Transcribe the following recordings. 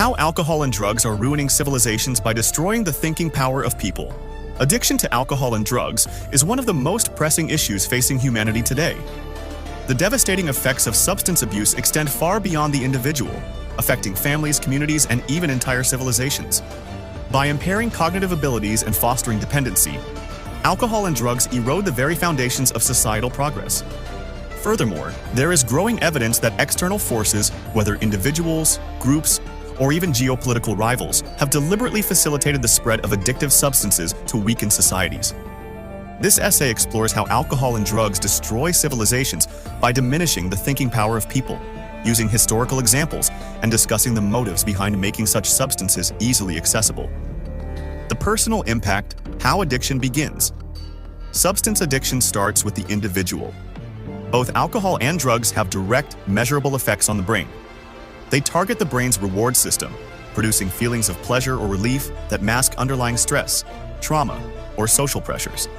How alcohol and drugs are ruining civilizations by destroying the thinking power of people. Addiction to alcohol and drugs is one of the most pressing issues facing humanity today. The devastating effects of substance abuse extend far beyond the individual, affecting families, communities, and even entire civilizations. By impairing cognitive abilities and fostering dependency, alcohol and drugs erode the very foundations of societal progress. Furthermore, there is growing evidence that external forces, whether individuals, groups, or even geopolitical rivals, have deliberately facilitated the spread of addictive substances to weaken societies. This essay explores how alcohol and drugs destroy civilizations by diminishing the thinking power of people, using historical examples and discussing the motives behind making such substances easily accessible. The personal impact, how addiction begins. Substance addiction starts with the individual. Both alcohol and drugs have direct, measurable effects on the brain. They target the brain's reward system, producing feelings of pleasure or relief that mask underlying stress, trauma, or social pressures.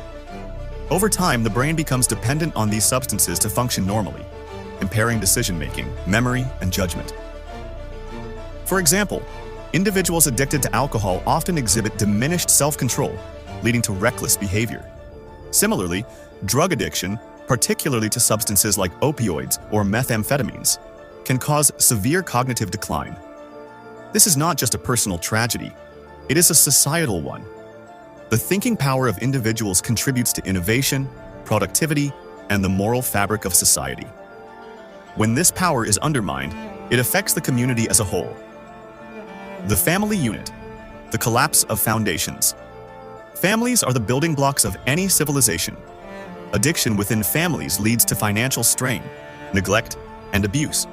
Over time, the brain becomes dependent on these substances to function normally, impairing decision-making, memory, and judgment. For example, individuals addicted to alcohol often exhibit diminished self-control, leading to reckless behavior. Similarly, drug addiction, particularly to substances like opioids or methamphetamines, can cause severe cognitive decline. This is not just a personal tragedy, it is a societal one. The thinking power of individuals contributes to innovation, productivity, and the moral fabric of society. When this power is undermined, it affects the community as a whole. The family unit, the collapse of foundations. Families are the building blocks of any civilization. Addiction within families leads to financial strain, neglect, and abuse.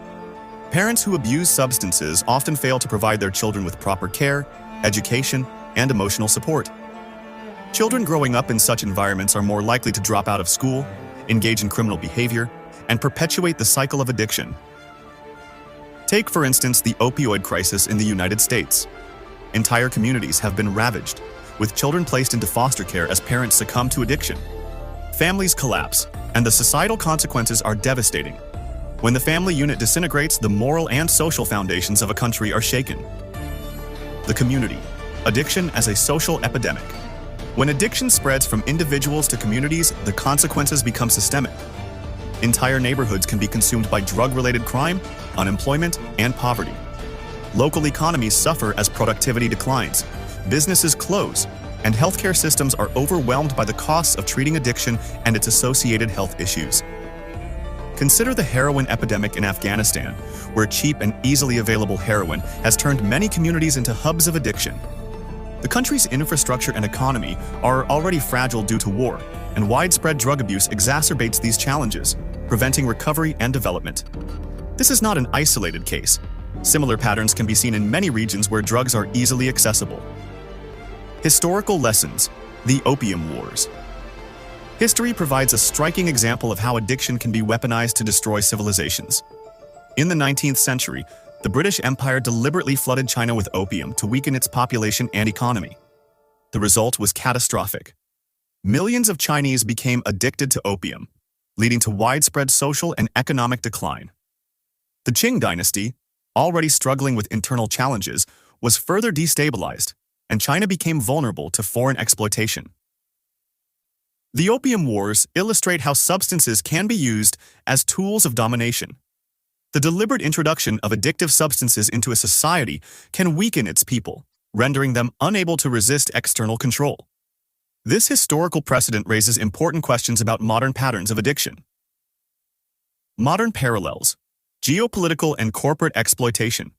Parents who abuse substances often fail to provide their children with proper care, education, and emotional support. Children growing up in such environments are more likely to drop out of school, engage in criminal behavior, and perpetuate the cycle of addiction. Take, for instance, the opioid crisis in the United States. Entire communities have been ravaged, with children placed into foster care as parents succumb to addiction. Families collapse, and the societal consequences are devastating. When the family unit disintegrates, the moral and social foundations of a country are shaken. The community. Addiction as a social epidemic. When addiction spreads from individuals to communities, the consequences become systemic. Entire neighborhoods can be consumed by drug-related crime, unemployment, and poverty. Local economies suffer as productivity declines, businesses close, and healthcare systems are overwhelmed by the costs of treating addiction and its associated health issues. Consider the heroin epidemic in Afghanistan, where cheap and easily available heroin has turned many communities into hubs of addiction. The country's infrastructure and economy are already fragile due to war, and widespread drug abuse exacerbates these challenges, preventing recovery and development. This is not an isolated case. Similar patterns can be seen in many regions where drugs are easily accessible. Historical lessons. The Opium Wars. History provides a striking example of how addiction can be weaponized to destroy civilizations. In the 19th century, the British Empire deliberately flooded China with opium to weaken its population and economy. The result was catastrophic. Millions of Chinese became addicted to opium, leading to widespread social and economic decline. The Qing dynasty, already struggling with internal challenges, was further destabilized, and China became vulnerable to foreign exploitation. The Opium Wars illustrate how substances can be used as tools of domination. The deliberate introduction of addictive substances into a society can weaken its people, rendering them unable to resist external control. This historical precedent raises important questions about modern patterns of addiction. Modern parallels. Geopolitical and corporate exploitation.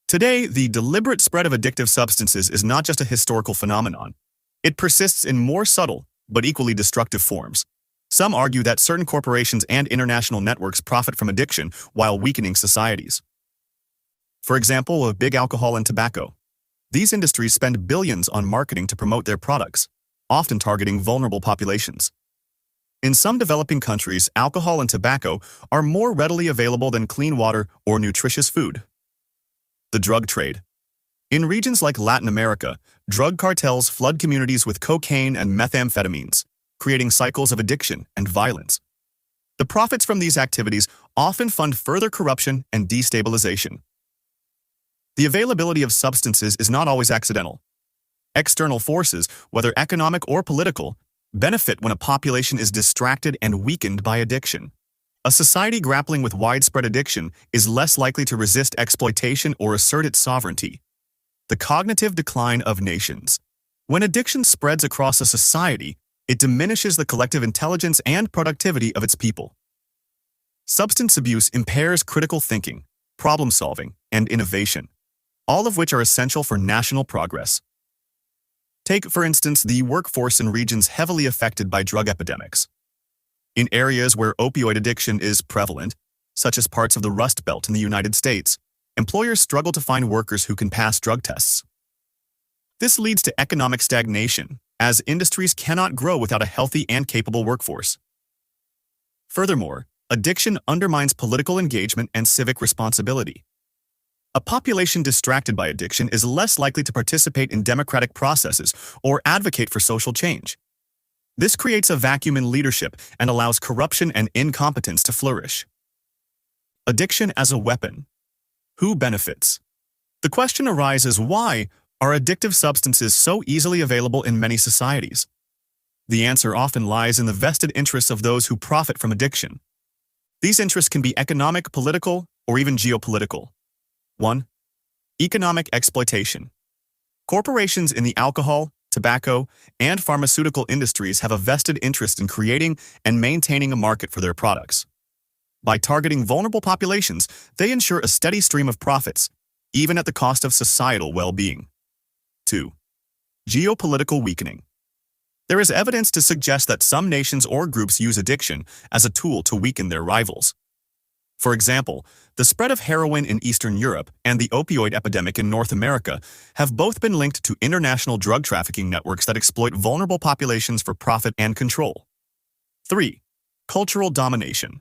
Today, the deliberate spread of addictive substances is not just a historical phenomenon. It persists in more subtle, but equally destructive forms. Some argue that certain corporations and international networks profit from addiction while weakening societies. For example, of big alcohol and tobacco. These industries spend billions on marketing to promote their products, often targeting vulnerable populations. In some developing countries, alcohol and tobacco are more readily available than clean water or nutritious food. The drug trade. In regions like Latin America, drug cartels flood communities with cocaine and methamphetamines, creating cycles of addiction and violence. The profits from these activities often fund further corruption and destabilization. The availability of substances is not always accidental. External forces, whether economic or political, benefit when a population is distracted and weakened by addiction. A society grappling with widespread addiction is less likely to resist exploitation or assert its sovereignty. The cognitive decline of nations. When addiction spreads across a society, it diminishes the collective intelligence and productivity of its people. Substance abuse impairs critical thinking, problem-solving, and innovation, all of which are essential for national progress. Take, for instance, the workforce in regions heavily affected by drug epidemics. In areas where opioid addiction is prevalent, such as parts of the Rust Belt in the United States, employers struggle to find workers who can pass drug tests. This leads to economic stagnation, as industries cannot grow without a healthy and capable workforce. Furthermore, addiction undermines political engagement and civic responsibility. A population distracted by addiction is less likely to participate in democratic processes or advocate for social change. This creates a vacuum in leadership and allows corruption and incompetence to flourish. Addiction as a weapon. Who benefits? The question arises, why are addictive substances so easily available in many societies? The answer often lies in the vested interests of those who profit from addiction. These interests can be economic, political, or even geopolitical. 1. Economic exploitation. Corporations in the alcohol, tobacco, and pharmaceutical industries have a vested interest in creating and maintaining a market for their products. By targeting vulnerable populations, they ensure a steady stream of profits, even at the cost of societal well-being. 2. Geopolitical weakening. There is evidence to suggest that some nations or groups use addiction as a tool to weaken their rivals. For example, the spread of heroin in Eastern Europe and the opioid epidemic in North America have both been linked to international drug trafficking networks that exploit vulnerable populations for profit and control. 3. Cultural domination.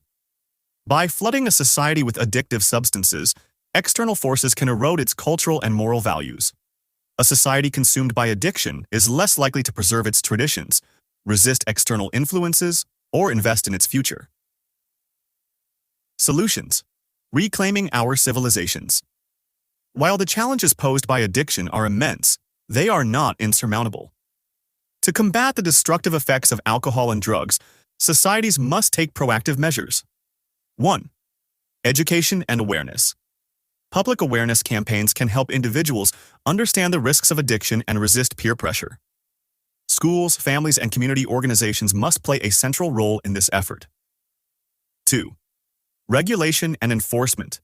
By flooding a society with addictive substances, external forces can erode its cultural and moral values. A society consumed by addiction is less likely to preserve its traditions, resist external influences, or invest in its future. Solutions. Reclaiming our civilizations. While the challenges posed by addiction are immense, they are not insurmountable. To combat the destructive effects of alcohol and drugs, societies must take proactive measures. 1. Education and awareness. Public awareness campaigns can help individuals understand the risks of addiction and resist peer pressure. Schools, families, and community organizations must play a central role in this effort. 2. Regulation and enforcement.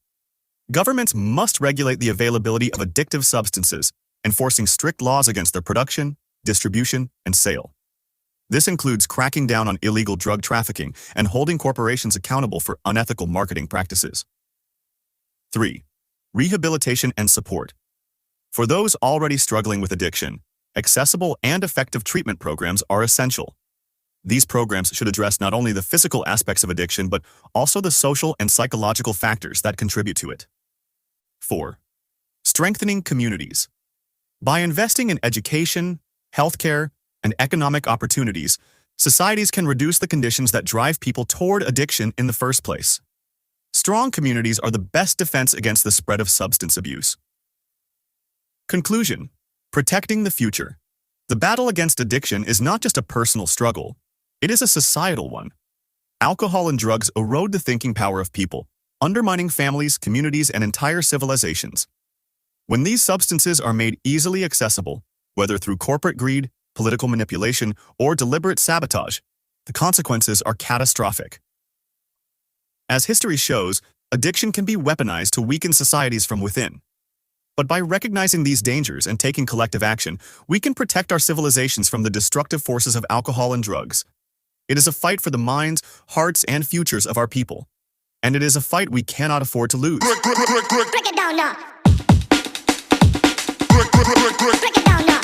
Governments must regulate the availability of addictive substances, enforcing strict laws against their production, distribution, and sale. This includes cracking down on illegal drug trafficking and holding corporations accountable for unethical marketing practices. 3. Rehabilitation and support. For those already struggling with addiction, accessible and effective treatment programs are essential. These programs should address not only the physical aspects of addiction, but also the social and psychological factors that contribute to it. 4. Strengthening communities. By investing in education, healthcare, and economic opportunities, societies can reduce the conditions that drive people toward addiction in the first place. Strong communities are the best defense against the spread of substance abuse. Conclusion. Protecting the future. The battle against addiction is not just a personal struggle. It is a societal one. Alcohol and drugs erode the thinking power of people, undermining families, communities, and entire civilizations. When these substances are made easily accessible, whether through corporate greed, political manipulation, or deliberate sabotage, the consequences are catastrophic. As history shows, addiction can be weaponized to weaken societies from within. But by recognizing these dangers and taking collective action, we can protect our civilizations from the destructive forces of alcohol and drugs. It is a fight for the minds, hearts, and futures of our people. And it is a fight we cannot afford to lose. Break it down now. Break it down now.